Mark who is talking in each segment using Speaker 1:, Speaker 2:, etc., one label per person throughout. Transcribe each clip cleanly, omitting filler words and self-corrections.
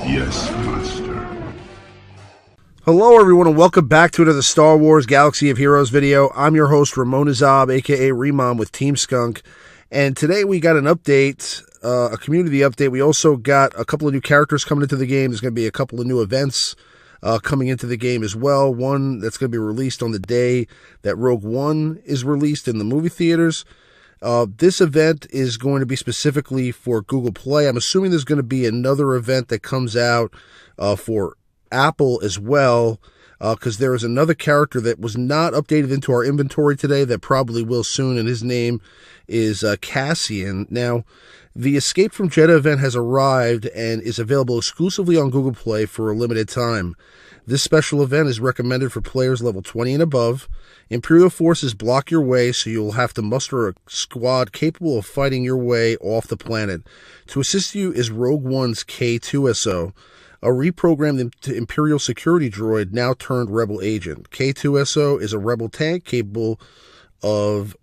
Speaker 1: Yes, Master.
Speaker 2: Hello everyone and welcome back to another Star Wars Galaxy of Heroes video. I'm your host Remon Azab, aka Remon with TeamSkunk, and today we got an update, a community update. We also got a couple of new characters coming into the game. There's going to be a couple of new events coming into the game as well. One that's going to be released on the day that Rogue One is released in the movie theaters. This event is going to be specifically for Google Play. I'm assuming there's going to be another event that comes out for Apple as well, because there is another character that was not updated into our inventory today that probably will soon, and his name is Cassian. Now, the Escape from Jedha event has arrived and is available exclusively on Google Play for a limited time. This special event is recommended for players level 20 and above. Imperial forces block your way, so you'll have to muster a squad capable of fighting your way off the planet. To assist you is Rogue One's K-2SO, a reprogrammed Imperial security droid now turned Rebel agent. K-2SO is a Rebel tank capable of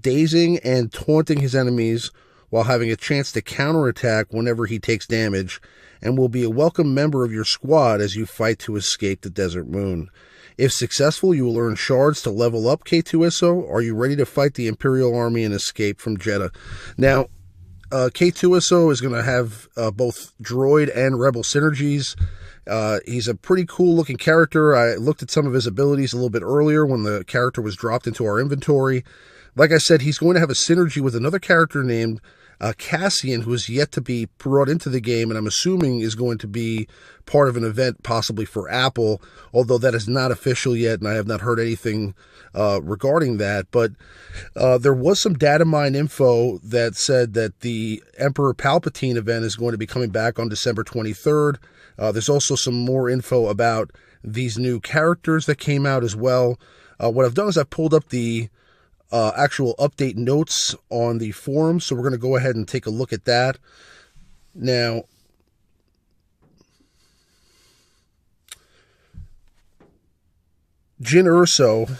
Speaker 2: dazing and taunting his enemies while having a chance to counterattack whenever he takes damage, and will be a welcome member of your squad as you fight to escape the desert moon. If successful, you will earn shards to level up K-2SO. Are you ready to fight the Imperial army and escape from Jedha? Now, K-2SO is going to have both droid and rebel synergies. He's a pretty cool looking character. I looked at some of his abilities a little bit earlier when the character was dropped into our inventory. Like I said, he's going to have a synergy with another character named Cassian, who is yet to be brought into the game, and I'm assuming is going to be part of an event possibly for Apple, although that is not official yet, and I have not heard anything regarding that. But there was some data mine info that said that the Emperor Palpatine event is going to be coming back on December 23rd. There's also some more info about these new characters that came out as well. What I've done is I've pulled up the actual update notes on the forum, so we're going to go ahead and take a look at that. Now, Jyn Erso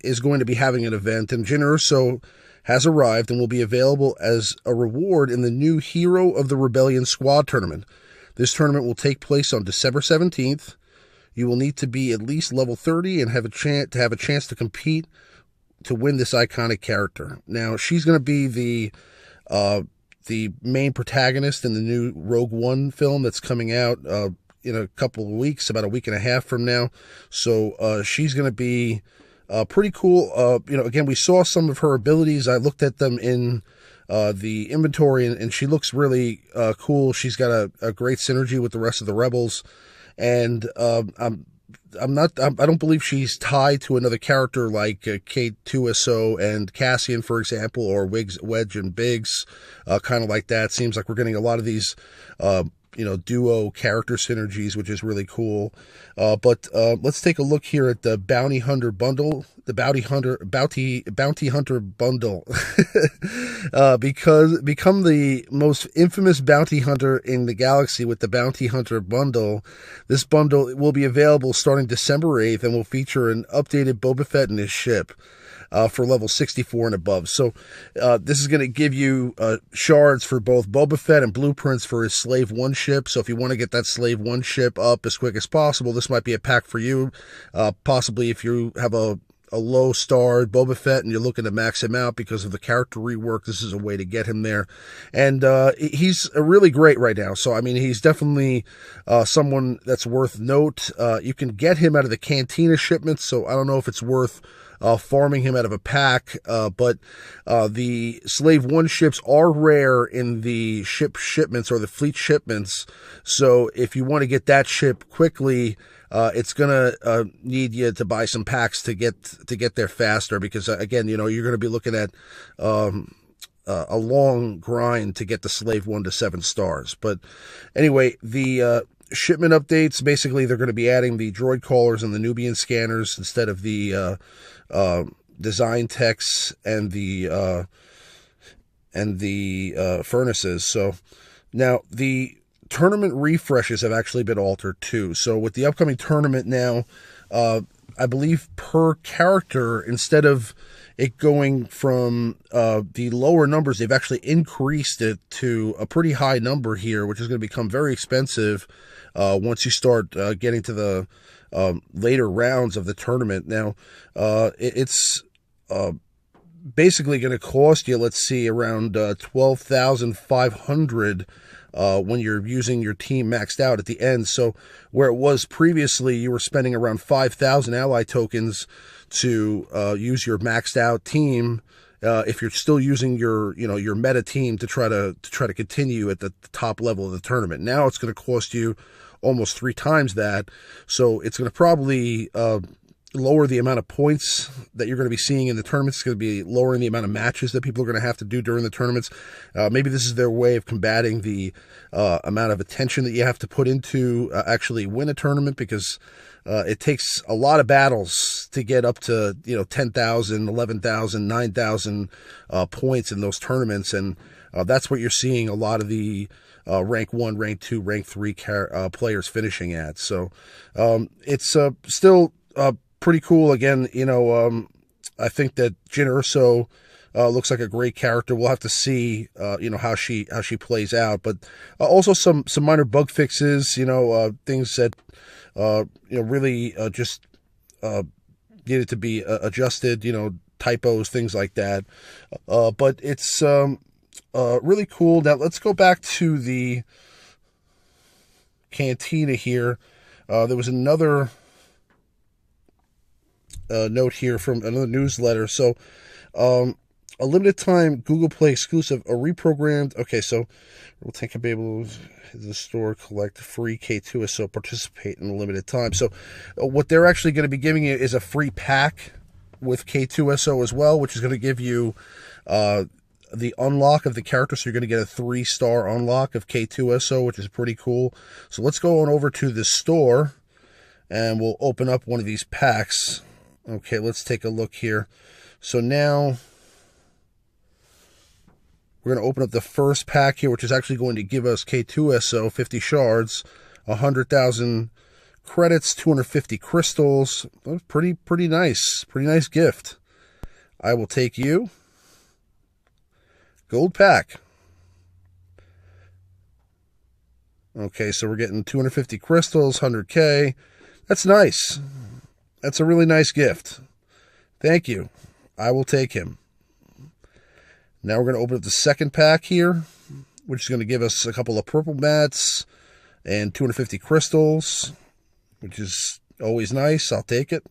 Speaker 2: is going to be having an event, and Jyn Erso has arrived and will be available as a reward in the new Hero of the Rebellion Squad tournament. This tournament will take place on December 17th. You will need to be at least level 30 and have a chance to compete to win this iconic character. Now, she's going to be the main protagonist in the new Rogue One film that's coming out in a couple of weeks, about a week and a half from now. So she's going to be pretty cool. Again, we saw some of her abilities. I looked at them in the inventory, and she looks really cool. She's got a great synergy with the rest of the rebels, and I don't believe she's tied to another character like K-2SO and Cassian, for example, or Wedge and Biggs, kind of like that. Seems like we're getting a lot of these, duo character synergies, which is really cool. But let's take a look here at the Bounty Hunter bundle, the Bounty Hunter bundle, because become the most infamous bounty hunter in the galaxy with the Bounty Hunter bundle. This bundle will be available starting December 8th and will feature an updated Boba Fett and his ship. For level 64 and above. So this is going to give you shards for both Boba Fett and blueprints for his Slave 1 ship. So if you want to get that Slave 1 ship up as quick as possible, this might be a pack for you. Possibly if you have a low-starred Boba Fett and you're looking to max him out because of the character rework, this is a way to get him there. And he's really great right now. So, I mean, he's definitely someone that's worth note. You can get him out of the Cantina shipments, so I don't know if it's worth farming him out of a pack, but the Slave 1 ships are rare in the shipments or the fleet shipments, so if you want to get that ship quickly, it's gonna need you to buy some packs to get there faster, because again, you're going to be looking at a long grind to get the Slave 1 to 7 stars. But anyway, the shipment updates, basically they're going to be adding the droid callers and the Nubian scanners instead of the design techs and the furnaces. So now the tournament refreshes have actually been altered too. So with the upcoming tournament now, I believe per character, instead of it going from the lower numbers, they've actually increased it to a pretty high number here, which is going to become very expensive once you start getting to the later rounds of the tournament. Now, it's basically going to cost you, let's see, around 12,500 when you're using your team maxed out at the end. So where it was previously, you were spending around 5,000 ally tokens to use your maxed out team. If you're still using your meta team to try to continue at the top level of the tournament, now it's going to cost you almost 3 times that. So it's going to probably lower the amount of points that you're going to be seeing in the tournaments. It's going to be lowering the amount of matches that people are going to have to do during the tournaments. Maybe this is their way of combating the amount of attention that you have to put into actually win a tournament, because it takes a lot of battles to get up to 10,000, 11,000, 9,000 points in those tournaments, and that's what you're seeing a lot of the rank 1, rank 2, rank 3 players finishing at. So it's still pretty cool. Again, I think that Jyn Erso looks like a great character. We'll have to see, how she plays out. But also some minor bug fixes, things that really just needed to be adjusted. Typos, things like that. But it's really cool. Now let's go back to the Cantina here. There was another note here from another newsletter. So a limited time Google Play exclusive, a reprogrammed. Okay, so we'll take a able to the store, collect free K-2SO, participate in a limited time. So what they're actually going to be giving you is a free pack with K-2SO as well, which is going to give you the unlock of the character. So you're going to get a 3-star unlock of K-2SO, which is pretty cool. So let's go on over to the store and we'll open up one of these packs. Okay, let's take a look here. So now we're going to open up the first pack here, which is actually going to give us K-2SO, 50 shards, 100,000 credits, 250 crystals. Pretty nice. Pretty nice gift. I will take you. Gold pack. Okay, so we're getting 250 crystals, 100K. That's nice. That's a really nice gift. Thank you. I will take him. Now we're going to open up the second pack here, which is going to give us a couple of purple mats and 250 crystals, which is always nice. I'll take it.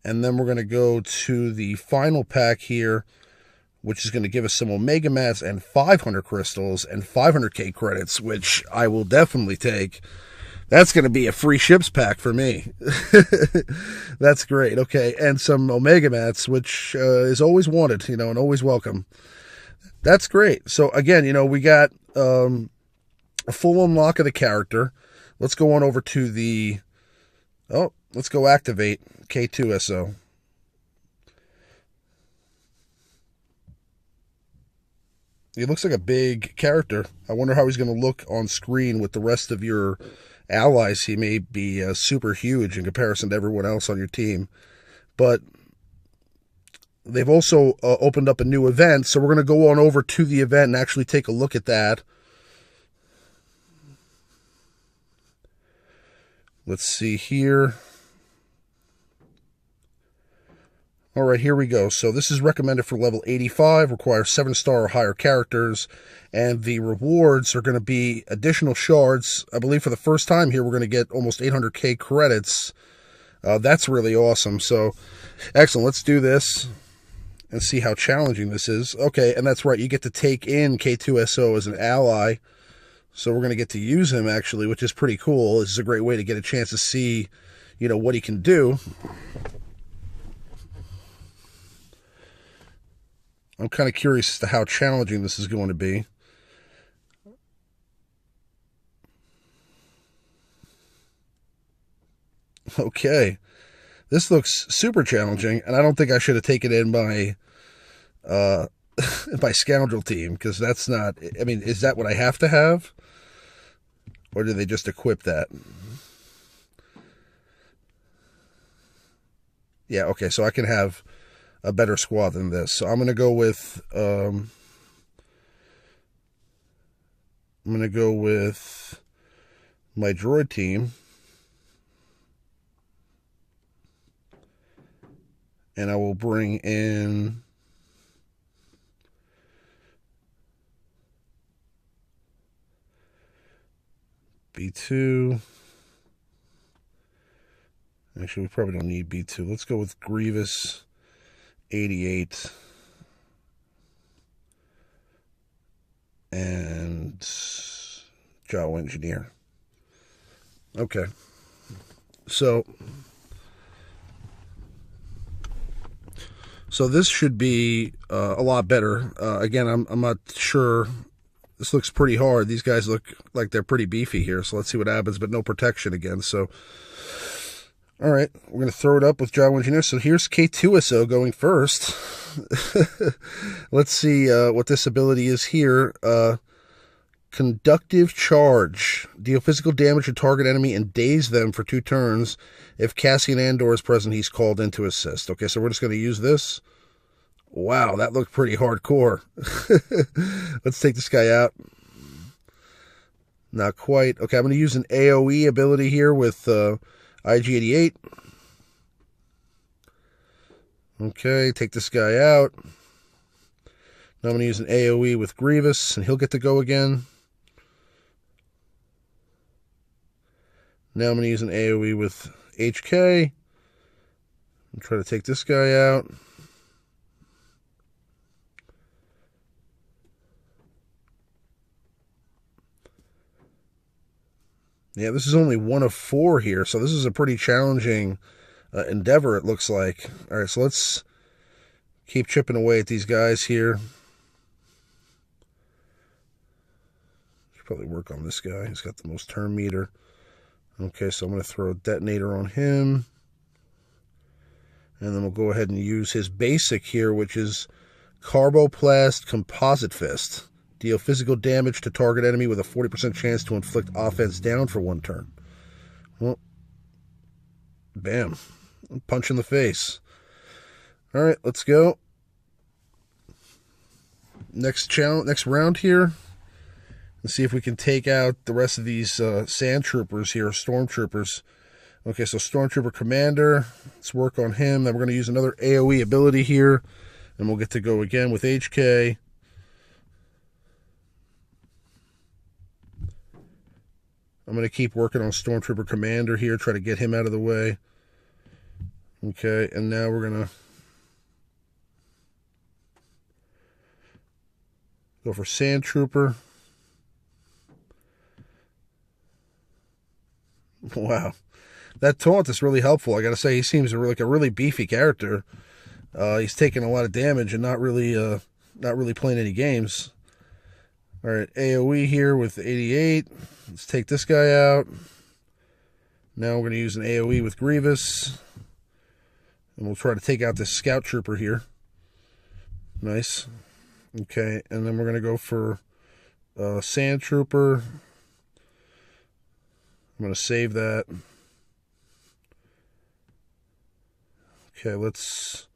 Speaker 2: And then we're going to go to the final pack here, which is going to give us some Omega Mats and 500 crystals and 500K credits, which I will definitely take. That's going to be a free ships pack for me. That's great. Okay, and some Omega Mats, which is always wanted, and always welcome. That's great. So again, we got a full unlock of the character. Let's go on over to the... Oh, let's go activate K-2SO. He looks like a big character. I wonder how he's going to look on screen with the rest of your allies. He may be super huge in comparison to everyone else on your team. But they've also opened up a new event, so we're going to go on over to the event and actually take a look at that. Let's see here. All right, here we go. So this is recommended for level 85, requires 7-star or higher characters, and the rewards are going to be additional shards. I believe for the first time here, we're going to get almost 800K credits. That's really awesome. So, excellent. Let's do this and see how challenging this is. Okay, and that's right. You get to take in K-2SO as an ally. So we're going to get to use him, actually, which is pretty cool. This is a great way to get a chance to see, what he can do. I'm kind of curious as to how challenging this is going to be. Okay. This looks super challenging, and I don't think I should have taken in my my scoundrel team, because that's not... I mean, is that what I have to have? Or did they just equip that? Yeah, okay, so I can have a better squad than this. So I'm going to go with my droid team. And I will bring in B2. Actually, we probably don't need B2. Let's go with Grievous 88. And Jawa Engineer. Okay. So this should be a lot better. Again, I'm not sure. This looks pretty hard. These guys look like they're pretty beefy here. So let's see what happens, but no protection again. So, all right, we're going to throw it up with Jawa Engineer. So here's K-2SO going first. Let's see what this ability is here. Conductive Charge. Deal physical damage to target enemy and daze them for 2 turns. If Cassian Andor is present, he's called in to assist. Okay, so we're just going to use this. Wow, that looked pretty hardcore. Let's take this guy out. Not quite. Okay, I'm going to use an AoE ability here with IG-88. Okay, take this guy out. Now I'm going to use an AoE with Grievous, and he'll get to go again. Now I'm going to use an AoE with HK. And try to take this guy out. Yeah, this is only 1 of 4 here, so this is a pretty challenging endeavor, it looks like. All right, so let's keep chipping away at these guys here. Should probably work on this guy. He's got the most turn meter. Okay, so I'm going to throw a detonator on him. And then we'll go ahead and use his basic here, which is Carboplast Composite Fist. Deal physical damage to target enemy with a 40% chance to inflict offense down for 1 turn. Well, bam. Punch in the face. All right, let's go. Next round here. Let's see if we can take out the rest of these sand troopers here, stormtroopers. Okay, so Stormtrooper Commander. Let's work on him. Then we're going to use another AoE ability here. And we'll get to go again with HK. I'm going to keep working on Stormtrooper Commander here, try to get him out of the way. Okay, and now we're going to go for Sand Trooper. Wow. That taunt is really helpful. I got to say, he seems like a really beefy character. He's taking a lot of damage and not really playing any games. All right, AoE here with 88. Let's take this guy out. Now we're going to use an AoE with Grievous. And we'll try to take out this Scout Trooper here. Nice. Okay, and then we're going to go for Sand Trooper. I'm going to save that. Okay, let's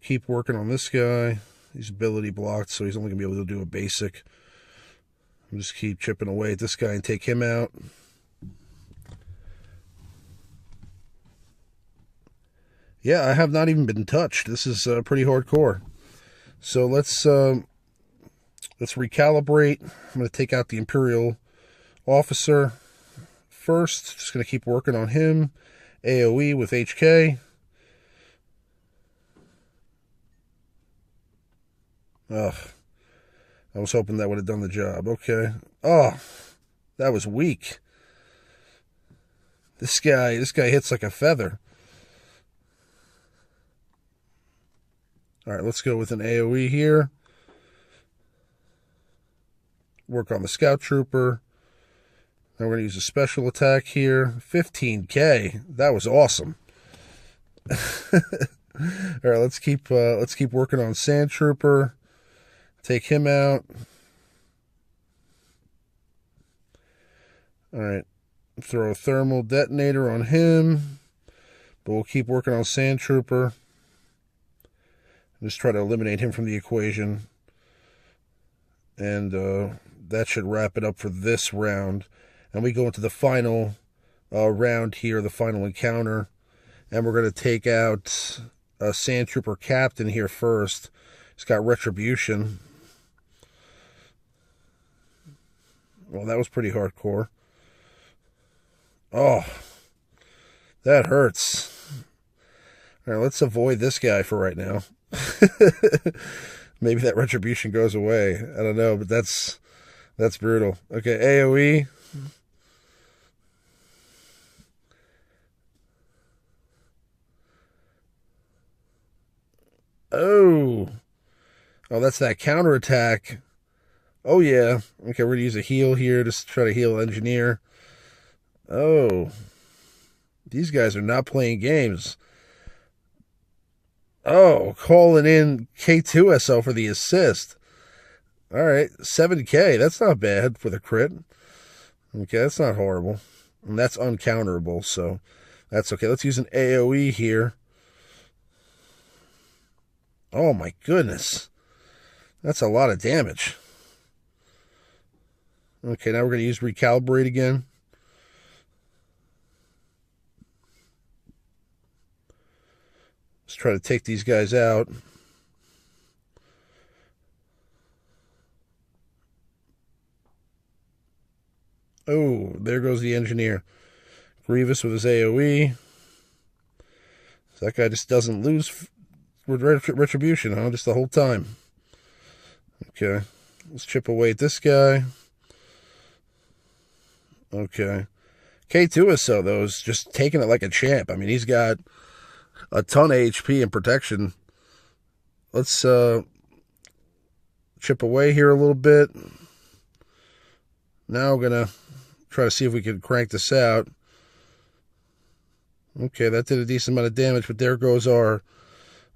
Speaker 2: keep working on this guy. He's ability blocked, so he's only going to be able to do a basic. I'll just keep chipping away at this guy and take him out. Yeah, I have not even been touched. This is pretty hardcore. So let's recalibrate. I'm going to take out the Imperial officer first. Just going to keep working on him. AoE with HK. Ugh. I was hoping that would have done the job. Okay. Oh, that was weak. This guy hits like a feather. All right, let's go with an AoE here. Work on the Scout Trooper. Then we're going to use a special attack here. 15K. That was awesome. All right, let's keep working on Sand Trooper. Take him out. Alright, throw a thermal detonator on him, but we'll keep working on Sand Trooper. Just try to eliminate him from the equation. And that should wrap it up for this round. And we go into the final round here, the final encounter. And we're going to take out a Sand Trooper Captain here first. He's got Retribution. Well, that was pretty hardcore. Oh, that hurts. All right, let's avoid this guy for right now. Maybe that Retribution goes away. I don't know, but that's brutal. Okay, AoE. Oh, that's that counterattack. Oh, yeah. Okay, we're going to use a heal here. Just try to heal Engineer. Oh. These guys are not playing games. Oh, calling in K-2SO for the assist. All right, 7K. That's not bad for the crit. Okay, that's not horrible. And that's uncounterable, so that's okay. Let's use an AoE here. Oh, my goodness. That's a lot of damage. Okay, now we're going to use Recalibrate again. Let's try to take these guys out. Oh, there goes the Engineer. Grievous with his AoE. So that guy just doesn't lose with Retribution, huh? Just the whole time. Okay. Let's chip away at this guy. Okay. K-2SO, though, is just taking it like a champ. I mean, he's got a ton of HP and protection. Let's chip away here a little bit. Now we're going to try to see if we can crank this out. Okay, that did a decent amount of damage, but there goes our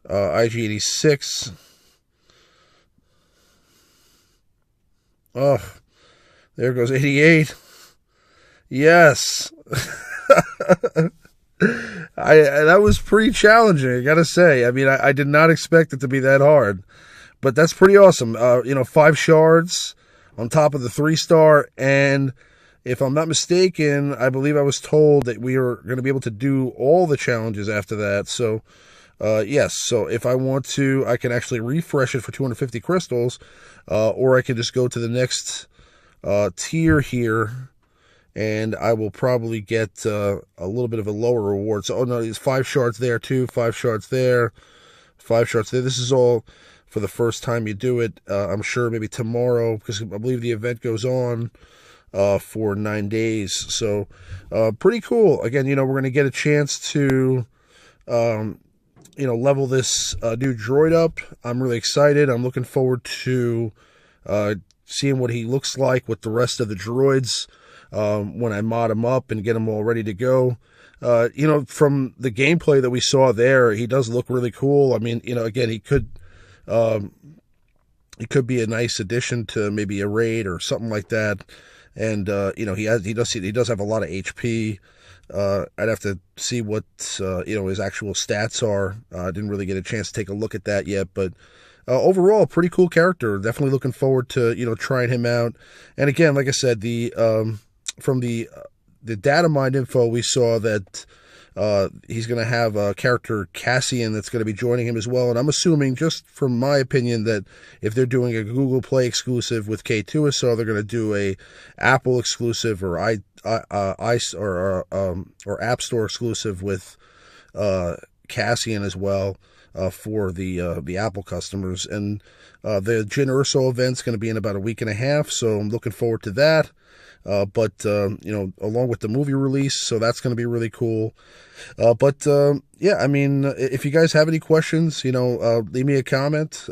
Speaker 2: IG-86. Oh, there goes 88. Yes. That was pretty challenging, I gotta say. I mean, I did not expect it to be that hard, but that's pretty awesome. 5 shards on top of the 3-star, and if I'm not mistaken, I believe I was told that we are going to be able to do all the challenges after that. So, yes. So if I want to, I can actually refresh it for 250 crystals, or I can just go to the next tier here, and I will probably get a little bit of a lower reward. So, oh no, there's 5 shards there too, 5 shards there, 5 shards there. This is all for the first time you do it. I'm sure maybe tomorrow, because I believe the event goes on for 9 days. So, pretty cool. Again, we're going to get a chance to, level this new droid up. I'm really excited. I'm looking forward to seeing what he looks like with the rest of the droids when I mod him up and get them all ready to go. From the gameplay that we saw there, he does look really cool. I mean, again, he could be a nice addition to maybe a raid or something like that. And he does have a lot of HP. I'd have to see what his actual stats are. I didn't really get a chance to take a look at that yet, but overall, pretty cool character. Definitely looking forward to trying him out. And again, like I said, from the data mine info, we saw that he's going to have a character Cassian that's going to be joining him as well. And I'm assuming, just from my opinion, that if they're doing a Google Play exclusive with K-2SO, they're going to do a Apple exclusive or App Store exclusive with Cassian as well for the Apple customers. And the Jyn Erso event's going to be in about a week and a half, so I'm looking forward to that. But along with the movie release, so that's going to be really cool. Yeah, I mean, if you guys have any questions, leave me a comment.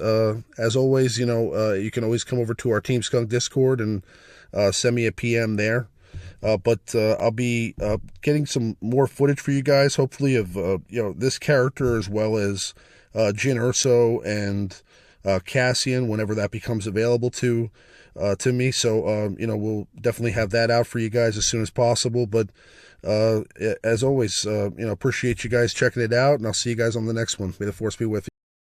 Speaker 2: As always, you can always come over to our TeamSkunk Discord and send me a PM there. I'll be getting some more footage for you guys, hopefully, of this character as well as Jyn Erso and Cassian whenever that becomes available to me. So, we'll definitely have that out for you guys as soon as possible. But as always, appreciate you guys checking it out, and I'll see you guys on the next one. May the force be with you.